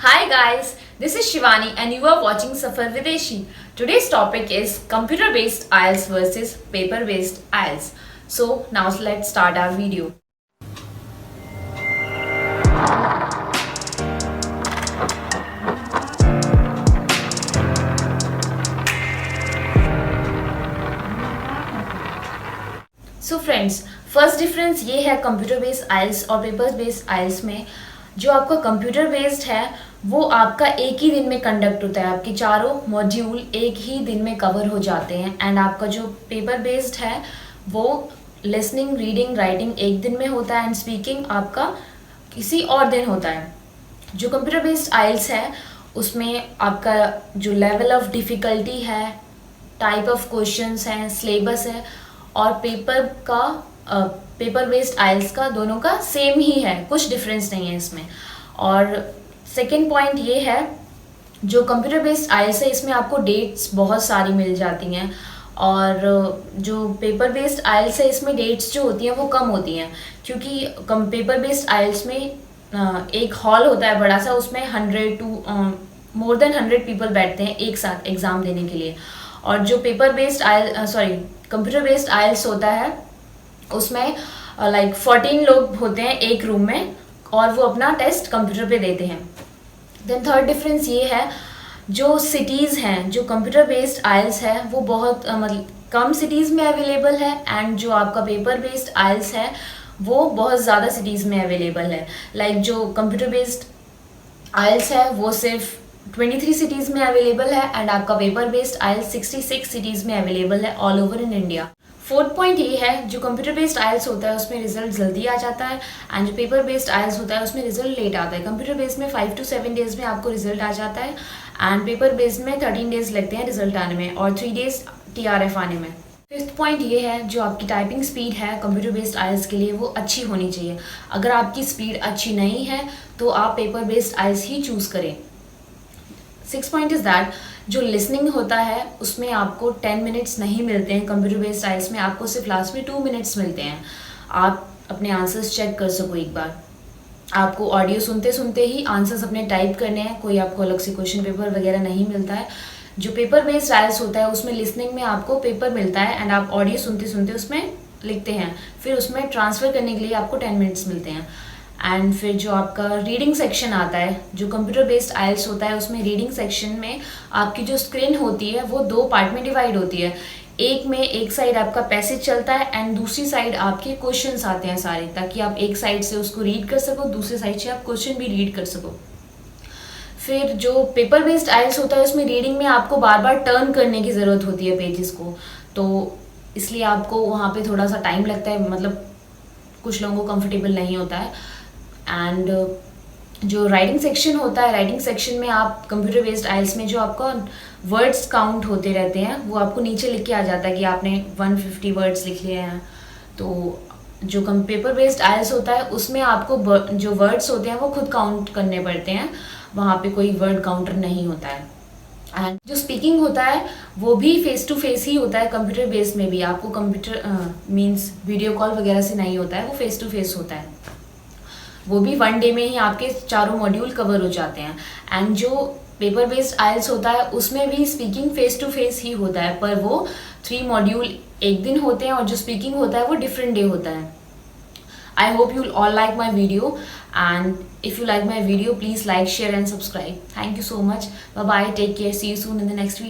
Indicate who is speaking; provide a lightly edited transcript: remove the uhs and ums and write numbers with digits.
Speaker 1: Hi guys, this is Shivani and you are watching Safar Videshi. Today's topic is computer based IELTS versus paper based IELTS. So now let's start our video. So friends, first difference ये है computer based आइल्स और paper based आइल्स में। जो आपका computer based है वो आपका एक ही दिन में कंडक्ट होता है, आपके चारों मॉड्यूल एक ही दिन में कवर हो जाते हैं। एंड आपका जो पेपर बेस्ड है वो लिसनिंग, रीडिंग, राइटिंग एक दिन में होता है एंड स्पीकिंग आपका किसी और दिन होता है। जो कंप्यूटर बेस्ड आइल्स है उसमें आपका जो लेवल ऑफ डिफ़िकल्टी है, टाइप ऑफ क्वेश्चंस हैं, सिलेबस है और पेपर बेस्ड आइल्स का दोनों का सेम ही है, कुछ डिफरेंस नहीं है इसमें। और सेकेंड पॉइंट ये है, जो कंप्यूटर बेस्ड आइल्स है इसमें आपको डेट्स बहुत सारी मिल जाती हैं और जो पेपर बेस्ड आइल्स है इसमें डेट्स जो होती हैं वो कम होती हैं, क्योंकि पेपर बेस्ड आइल्स में एक हॉल होता है बड़ा सा, उसमें 100 टू मोर देन 100 पीपल बैठते हैं एक साथ एग्ज़ाम देने के लिए। और जो पेपर बेस्ड कंप्यूटर बेस्ड आइल्स होता है उसमें 14 लोग होते हैं एक रूम में और वो अपना टेस्ट कंप्यूटर पे देते हैं। देन थर्ड डिफरेंस ये है, जो सिटीज़ हैं, जो कंप्यूटर बेस्ड आइल्स है वो बहुत मतलब कम सिटीज़ में अवेलेबल है एंड जो आपका पेपर बेस्ड आइल्स है वो बहुत ज़्यादा सिटीज़ में अवेलेबल है। जो कंप्यूटर बेस्ड आइल्स है वो सिर्फ 23 सिटीज़ में अवेलेबल है एंड आपका पेपर बेस्ड आइल्स 66 सिटीज़ में अवेलेबल है all over in India. Fourth point ये है, जो कंप्यूटर बेस्ड आइल्स होता है उसमें रिजल्ट जल्दी आ जाता है एंड जो पेपर बेस्ड आइल्स होता है उसमें रिजल्ट लेट आता है। कंप्यूटर बेस्ड में 5 to 7 डेज में आपको रिजल्ट आ जाता है एंड पेपर बेस्ड में 13 डेज लगते हैं रिजल्ट आने में और 3 डेज TRF आने में। फिफ्थ पॉइंट ये है, जो आपकी टाइपिंग स्पीड है कंप्यूटर बेस्ड आइल्स के लिए वो अच्छी होनी चाहिए। अगर आपकी स्पीड अच्छी नहीं है तो आप पेपर बेस्ड आइल्स ही चूज़ करें। सिक्स पॉइंट इज़ दैट, जो लिसनिंग होता है उसमें आपको 10 मिनट्स नहीं मिलते हैं, कंप्यूटर बेस्ड आइल्स में आपको सिर्फ लास्ट में 2 मिनट्स मिलते हैं। आप अपने आंसर्स चेक कर सको एक बार, आपको ऑडियो सुनते सुनते ही आंसर्स अपने टाइप करने हैं, कोई आपको अलग से क्वेश्चन पेपर वगैरह नहीं मिलता है। जो पेपर बेस्ड आइल्स होता है उसमें लिसनिंग में आपको पेपर मिलता है एंड आप ऑडियो सुनते सुनते उसमें लिखते हैं, फिर उसमें ट्रांसफ़र करने के लिए आपको 10 मिनट्स मिलते हैं। एंड फिर जो आपका रीडिंग सेक्शन आता है, जो कंप्यूटर बेस्ड आइल्स होता है उसमें रीडिंग सेक्शन में आपकी जो स्क्रीन होती है वो 2 पार्ट में डिवाइड होती है। एक में एक साइड आपका पैसेज चलता है एंड दूसरी साइड आपके क्वेश्चंस आते हैं सारे, ताकि आप एक साइड से उसको रीड कर सको, दूसरी साइड से आप क्वेश्चन भी रीड कर सको। फिर जो पेपर बेस्ड आइल्स होता है उसमें रीडिंग में आपको बार बार टर्न करने की ज़रूरत होती है पेजेस को, तो इसलिए आपको वहाँ पे थोड़ा सा टाइम लगता है, मतलब कुछ लोगों को कंफर्टेबल नहीं होता है। एंड जो राइटिंग सेक्शन होता है, राइटिंग सेक्शन में आप कंप्यूटर बेस्ड आइल्स में जो आपका वर्ड्स काउंट होते रहते हैं वो आपको नीचे लिख के आ जाता है कि आपने 150 वर्ड्स लिख लिए हैं। तो जो पेपर बेस्ड आइल्स होता है उसमें आपको जो वर्ड्स होते हैं वो खुद काउंट करने पड़ते हैं, वहाँ पे कोई वर्ड काउंटर नहीं होता है। एंड जो स्पीकिंग होता है वो भी फेस टू फेस ही होता है, कंप्यूटर बेस्ड में भी आपको कंप्यूटर मीन्स वीडियो कॉल वगैरह से नहीं होता है, वो फेस टू फेस होता है। वो भी 1 डे में ही आपके चारों मॉड्यूल कवर हो जाते हैं। एंड जो पेपर बेस्ड आइल्स होता है उसमें भी स्पीकिंग फेस टू फेस ही होता है, पर वो 3 मॉड्यूल एक दिन होते हैं और जो स्पीकिंग होता है वो डिफरेंट डे होता है। I hope you all like my video and if you like my video please like, share and subscribe. Thank you so much, bye bye, take care, see you soon in the next video.